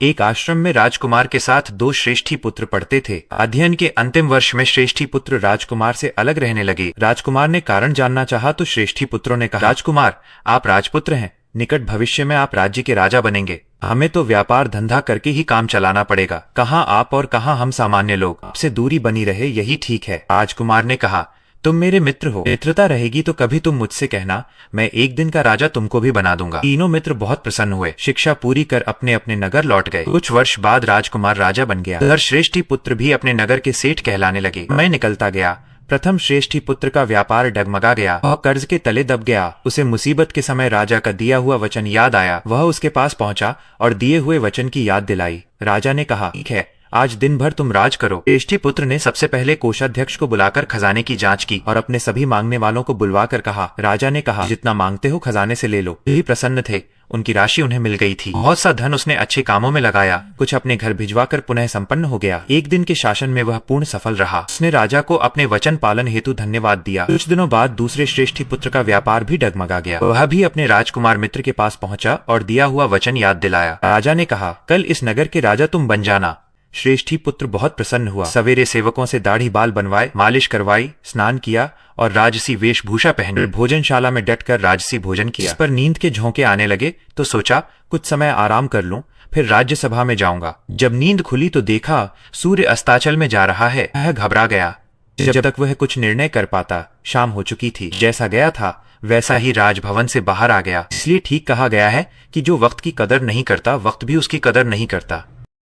एक आश्रम में राजकुमार के साथ दो श्रेष्ठी पुत्र पढ़ते थे। अध्ययन के अंतिम वर्ष में श्रेष्ठी पुत्र राजकुमार से अलग रहने लगे। राजकुमार ने कारण जानना चाहा तो श्रेष्ठी पुत्रों ने कहा, राजकुमार, आप राजपुत्र हैं, निकट भविष्य में आप राज्य के राजा बनेंगे। हमें तो व्यापार धंधा करके ही काम चलाना पड़ेगा। कहाँ आप और कहाँ हम सामान्य लोग। आपसे दूरी बनी रहे यही ठीक है। राजकुमार ने कहा, तुम मेरे मित्र हो, मित्रता रहेगी तो कभी तुम मुझसे कहना, मैं एक दिन का राजा तुमको भी बना दूंगा। तीनों मित्र बहुत प्रसन्न हुए। शिक्षा पूरी कर अपने अपने नगर लौट गए। कुछ वर्ष बाद राजकुमार राजा बन गया। उधर श्रेष्ठी पुत्र भी अपने नगर के सेठ कहलाने लगे। मैं निकलता गया। प्रथम श्रेष्ठी पुत्र का व्यापार डगमगा गया। वह कर्ज के तले दब गया। उसे मुसीबत के समय राजा का दिया हुआ वचन याद आया। वह उसके पास पहुंचा और दिए हुए वचन की याद दिलाई। राजा ने कहा, ठीक है, आज दिन भर तुम राज करो। श्रेष्ठी पुत्र ने सबसे पहले कोषाध्यक्ष को बुलाकर खजाने की जांच की और अपने सभी मांगने वालों को बुलवाकर कहा। राजा ने कहा, जितना मांगते हो खजाने से ले लो। यही प्रसन्न थे। उनकी राशि उन्हें मिल गई थी। बहुत सा धन उसने अच्छे कामों में लगाया। कुछ अपने घर भिजवाकर पुनः संपन्न हो गया। एक दिन के शासन में वह पूर्ण सफल रहा। उसने राजा को अपने वचन पालन हेतु धन्यवाद दिया। कुछ दिनों बाद दूसरे श्रेष्ठी पुत्र का व्यापार भी डगमगा गया। वह भी अपने राजकुमार मित्र के पास पहुंचा और दिया हुआ वचन याद दिलाया। राजा ने कहा, कल इस नगर के राजा तुम बन जाना। श्रेष्ठी पुत्र बहुत प्रसन्न हुआ। सवेरे सेवकों से दाढ़ी बाल बनवाए, मालिश करवाई, स्नान किया और राजसी वेशभूषा पहनी। भोजनशाला में डटकर राजसी भोजन किया। इस पर नींद के झोंके आने लगे तो सोचा, कुछ समय आराम कर लूं, फिर राज्यसभा में जाऊंगा। जब नींद खुली तो देखा सूर्य अस्ताचल में जा रहा है। वह घबरा गया। जब तक वह कुछ निर्णय कर पाता, शाम हो चुकी थी। जैसा गया था वैसा ही राजभवन से बाहर आ गया। इसलिए ठीक कहा गया है कि जो वक्त की कदर नहीं करता, वक्त भी उसकी कदर नहीं करता।